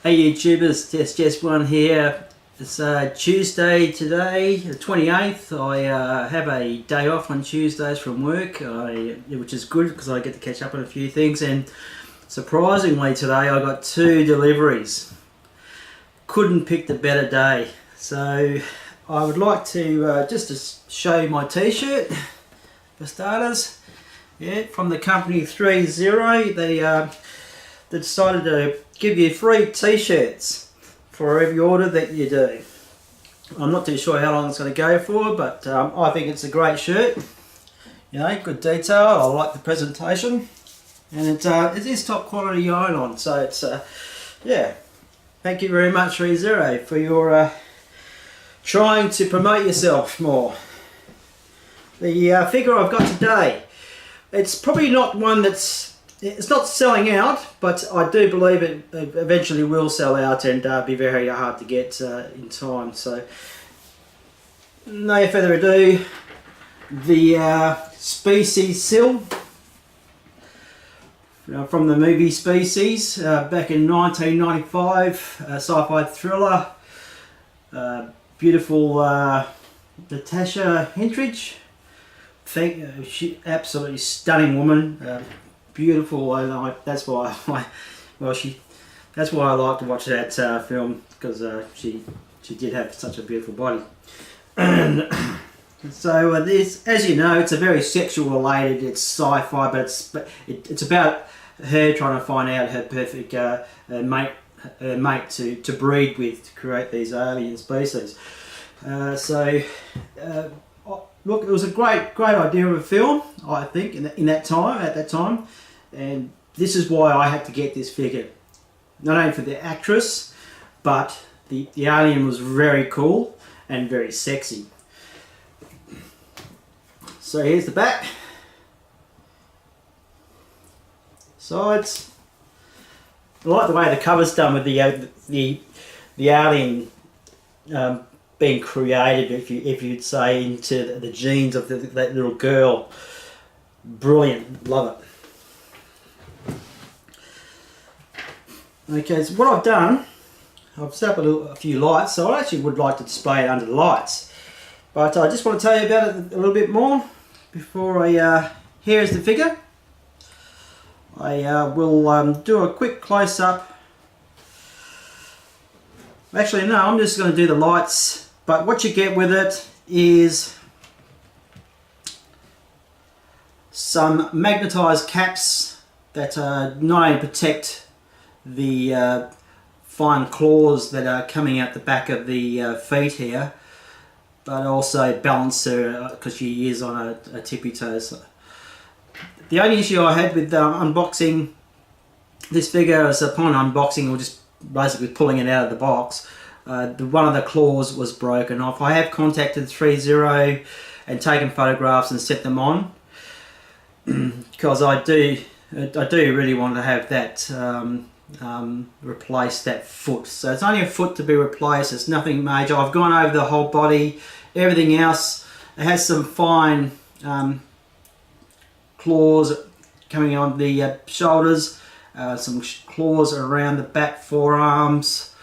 Hey YouTubers, it's just one here. It's Tuesday today, the 28th. I have a day off on Tuesdays from work, which is good because I get to catch up on a few things. And surprisingly today I got 2 deliveries. Couldn't pick the better day. So I would like to just to show you my t-shirt for starters. Yeah, from the company Threezero. They decided to give you free t-shirts for every order that you do. I'm not too sure how long it's going to go for, but I think it's a great shirt. You know, good detail. I like the presentation, and it is top quality nylon. So it's yeah. Thank you very much, Threezero, for your trying to promote yourself more. The figure I've got today, it's probably not one it's not selling out, but I do believe it eventually will sell out and be very hard to get in time. So, no further ado, the Species Sil from the movie Species back in 1995, sci-fi thriller. Beautiful Natasha Henstridge. She absolutely stunning woman. Beautiful. That's why that's why I like to watch that film, because she did have such a beautiful body. And so this, as you know, it's a very sexual related. It's sci-fi, but it's about her trying to find out her perfect mate to breed with, to create these alien species. Look, it was a great idea of a film, I think, at that time, and this is why I had to get this figure. Not only for the actress, but the alien was very cool and very sexy. So here's the back, sides. I like the way the cover's done with the alien being created, if you'd say, into the genes of that little girl. Brilliant, love it. Okay, so what I've done, I've set up a few lights. So I actually would like to display it under the lights, but I just want to tell you about it a little bit more before I. Here's the figure. I will do a quick close-up. Actually, no, I'm just going to do the lights. But what you get with it is some magnetized caps that not only protect the fine claws that are coming out the back of the feet here, but also balance her because she is on a tippy toe. So the only issue I had with unboxing this figure is upon unboxing, or just basically pulling it out of the box, one of the claws was broken off. I have contacted Threezero and taken photographs and set them on, because I do really want to have that replace that foot. So it's only a foot to be replaced. It's nothing major. I've gone over the whole body. Everything else, it has some fine claws coming on the shoulders, some claws around the back forearms,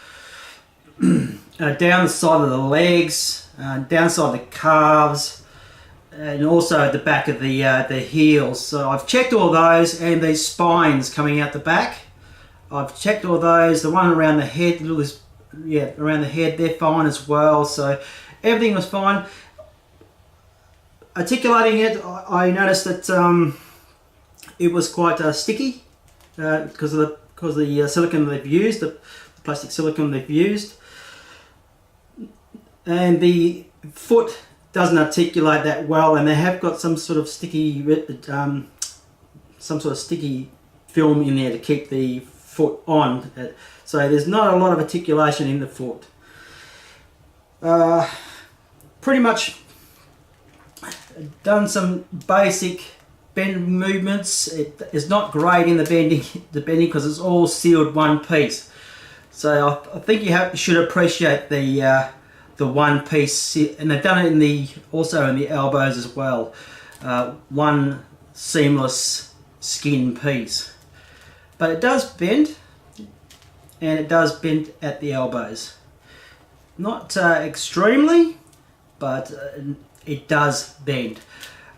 down the side of the legs, down side of the calves, and also at the back of the heels. So I've checked all those, and these spines coming out the back, I've checked all those. The one around the head, around the head, they're fine as well. So everything was fine. Articulating it, I noticed that it was quite sticky because of the silicone they've used, the plastic silicone they've used, and the foot doesn't articulate that well, and they have got some sort of sticky film in there to keep the foot on. So there's not a lot of articulation in the foot. Pretty much done some basic bend movements. It is not great in the bending because it's all sealed one piece. So I think you should appreciate the one piece, and they've done it also in the elbows as well. One seamless skin piece, but it does bend. and it does bend at the elbows. Not extremely, but it does bend.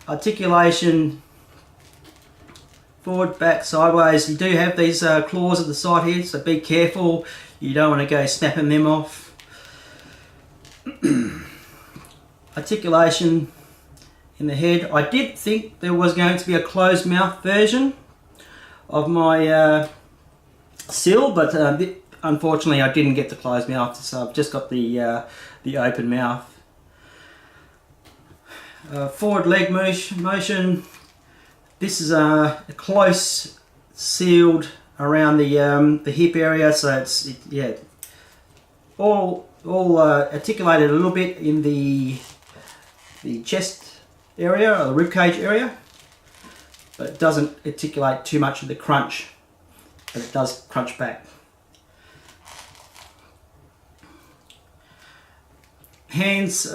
Articulation, forward, back, sideways. You do have these claws at the side here, so be careful. You don't want to go snapping them off. Articulation in the head. I did think there was going to be a closed mouth version of my Sil, but unfortunately I didn't get the closed mouth, so I've just got the open mouth. Forward leg motion. This is a close sealed around the hip area, so it's all articulated a little bit in the chest area or the rib cage area, but it doesn't articulate too much of the crunch, but it does crunch back. Hands,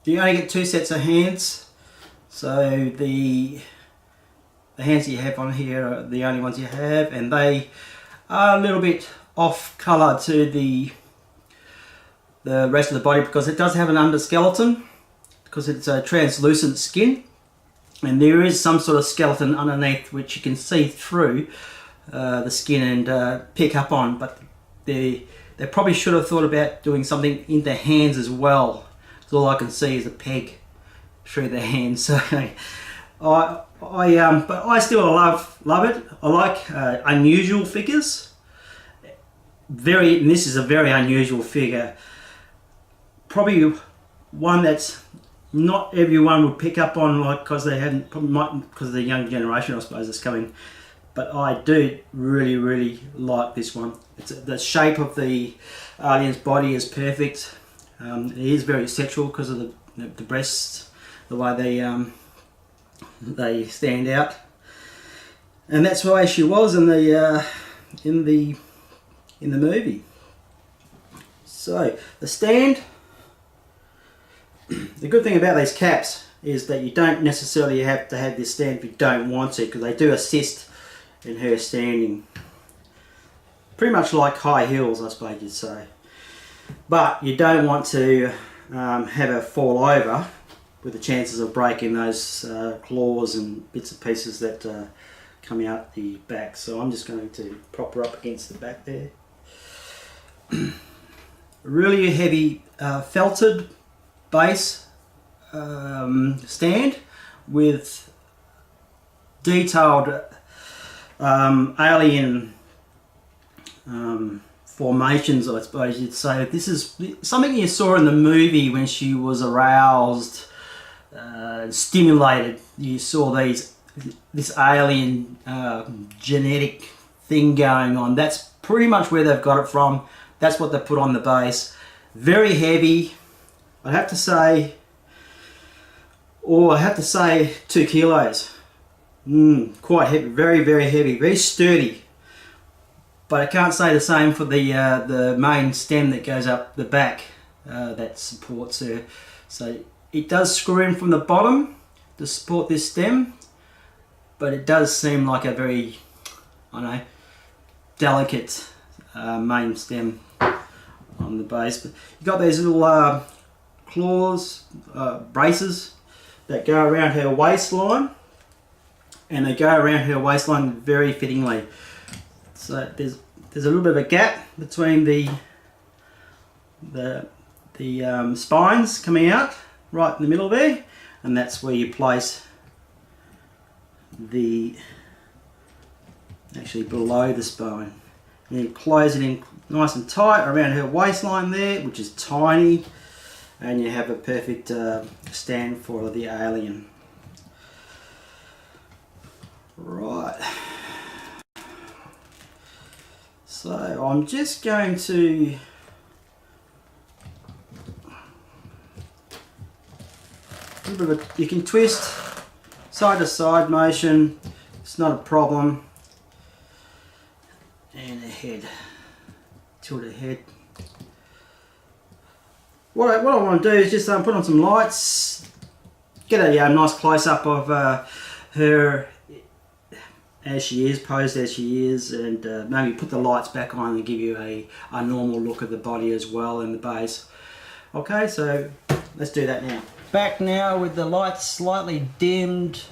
you only get 2 sets of hands, so the hands that you have on here are the only ones you have, and they are a little bit off colour to the rest of the body because it does have an underskeleton, because it's a translucent skin, and there is some sort of skeleton underneath which you can see through the skin and pick up on, but they probably should have thought about doing something in the hands as well. All I can see is a peg through the hands. So but I still love it. I like unusual figures. And this is a very unusual figure. Probably one that's not everyone would pick up on, like because they hadn't, because of the young generation, I suppose, that's coming. But I do really like this one. The shape of the alien's body is perfect. It is very sexual because of the breasts, the way they stand out, and that's the way she was in the movie. So the stand. The good thing about these caps is that you don't necessarily have to have this stand if you don't want to, because they do assist in her standing. Pretty much like high heels, I suppose you'd say. But you don't want to have her fall over with the chances of breaking those claws and bits and pieces that come out the back. So I'm just going to prop her up against the back there. Really heavy felted base stand with detailed alien formations, I suppose you'd say. This is something you saw in the movie when she was aroused, stimulated. You saw this alien genetic thing going on. That's pretty much where they've got it from. That's what they put on the base. Very heavy. I'd have to say, 2 kilos. Quite heavy, very heavy, very sturdy. But I can't say the same for the main stem that goes up the back that supports her. So it does screw in from the bottom to support this stem, but it does seem like a very, delicate main stem on the base. But you've got these little claws, braces that go around her waistline, and they go around her waistline very fittingly. So there's a little bit of a gap between the spines coming out right in the middle there, and that's where you place actually below the spine. And you close it in nice and tight around her waistline there, which is tiny, and you have a perfect stand for the alien. Right. So I'm just going to you can twist side to side motion, it's not a problem. And the head, tilt the head. What I want to do is just put on some lights, get a nice close up of her as she is, posed as she is, and maybe put the lights back on and give you a normal look at the body as well and the base. Okay, so let's do that now. Back now with the lights slightly dimmed.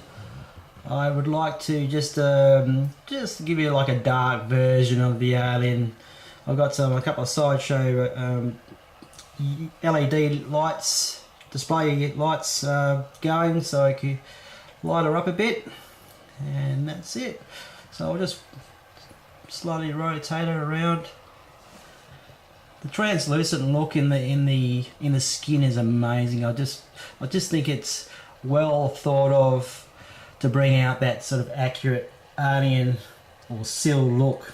I would like to just give you like a dark version of the alien. I've got a couple of sideshow LED lights, display lights going, so I can light her up a bit, and that's it. So I'll just slowly rotate her around. The translucent look in the skin is amazing. I just think it's well thought of to bring out that sort of accurate alien or Sil look.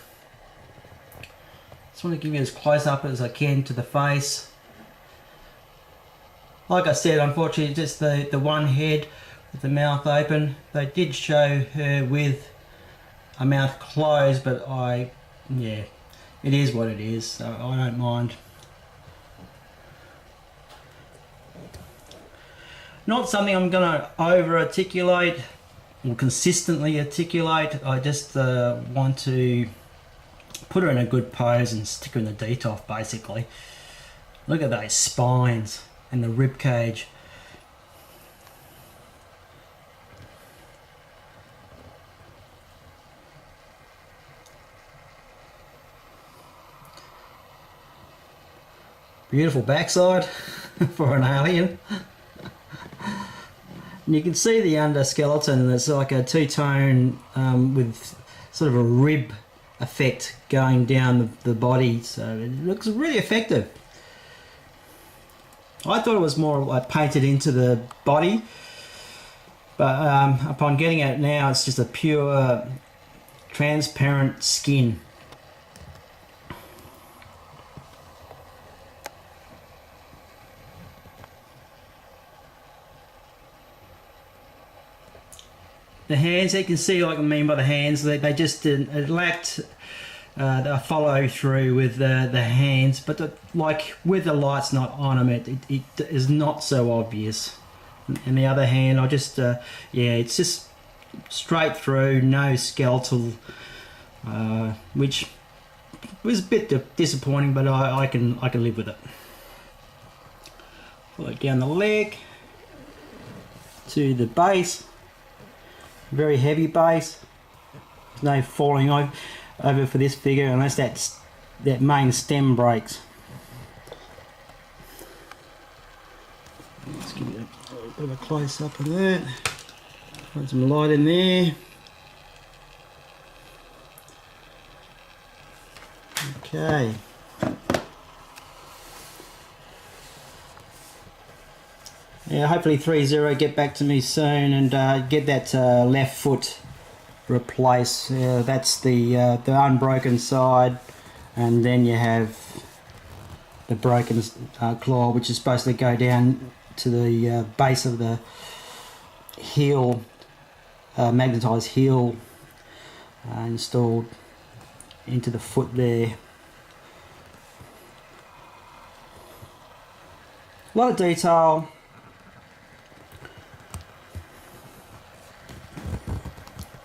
Just want to give you as close up as I can to the face. Like I said, unfortunately, just the one head with the mouth open. They did show her with a mouth closed, but yeah, it is what it is, so I don't mind. Not something I'm going to over articulate or consistently articulate. I just want to put her in a good pose and stick her in the detoff basically. Look at those spines and the rib cage. Beautiful backside for an alien. And you can see the underskeleton. It's like a two-tone with sort of a rib effect going down the body, so it looks really effective. I thought it was more like painted into the body, but upon getting it now, it's just a pure transparent skin. The hands, you can see what I mean by the hands, they just it lacked a follow through with the hands, but like with the lights not on them, it is not so obvious. And the other hand, I just yeah, it's just straight through, no skeletal, which was a bit disappointing, but I can live with it. Follow down the leg to the base. Very heavy base. There's no falling over for this figure unless that main stem breaks. Let's give it a bit of a close up of that. Put some light in there. Okay. Yeah, hopefully Threezero get back to me soon and get that left foot replaced. That's the unbroken side, and then you have the broken claw, which is supposed to go down to the base of the heel, magnetized heel, installed into the foot there. A lot of detail.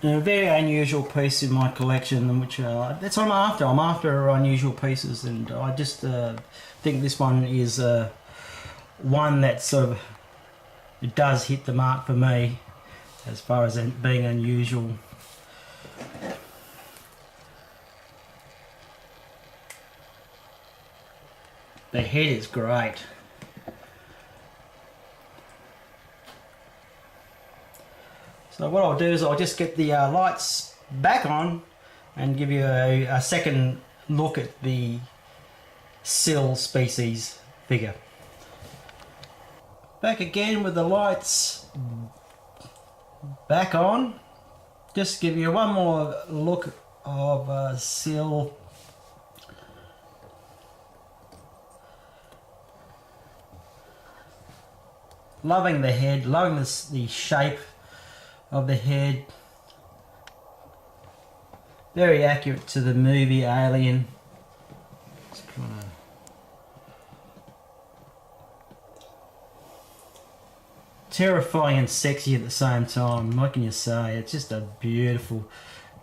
A very unusual piece in my collection, which that's what I'm after. I'm after unusual pieces, and I just think this one is one that sort of it does hit the mark for me as far as being unusual. The head is great. So what I'll do is I'll just get the lights back on and give you a second look at the Sil species figure. Back again with the lights back on. Just give you one more look of Sil. Loving the head, loving the shape of the head. Very accurate to the movie Alien. Just trying to... terrifying and sexy at the same time. What can you say? It's just a beautiful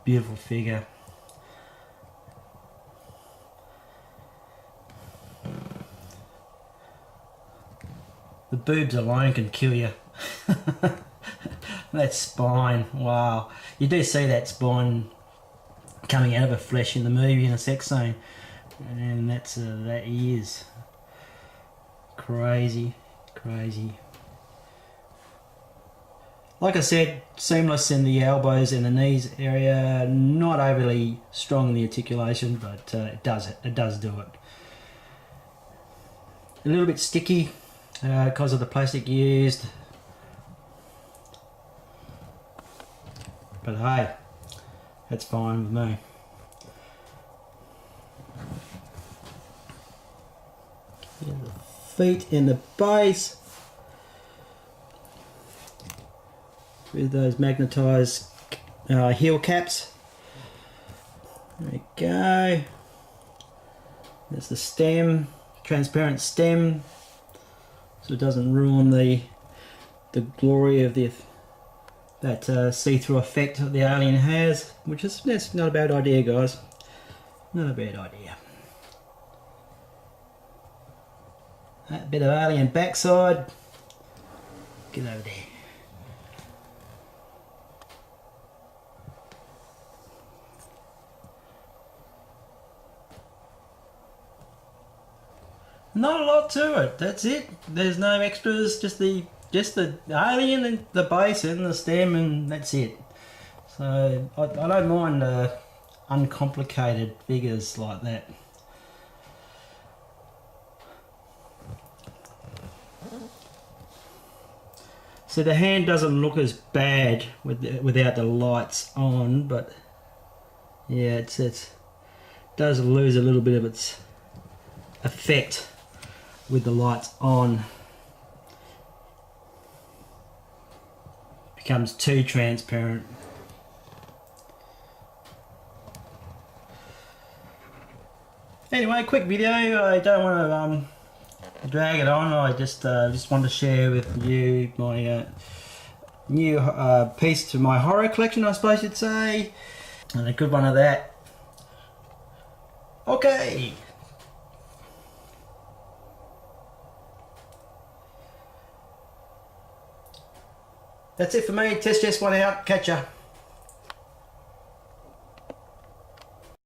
beautiful figure. The boobs alone can kill you. That spine, wow. You do see that spine coming out of her flesh in the movie in a sex scene. And that is crazy, crazy. Like I said, seamless in the elbows and the knees area. Not overly strong in the articulation, but it does do it. A little bit sticky because of the plastic used. But hey, that's fine with me. The feet and the base with those magnetised heel caps. There we go. There's the stem, transparent stem, so it doesn't ruin the glory of that see-through effect that the alien has, that's not a bad idea, guys. Not a bad idea. That bit of alien backside. Get over there. Not a lot to it. That's it. There's no extras. Just the alien and the base and the stem, and that's it. So I don't mind uncomplicated figures like that. So the hand doesn't look as bad without the lights on, but yeah, it does lose a little bit of its effect with the lights on. Becomes too transparent. Anyway, quick video. I don't want to drag it on. I just want to share with you my new piece to my horror collection, I suppose you'd say, and a good one of that. Okay. That's it for me. Test Jess one out. Catch ya.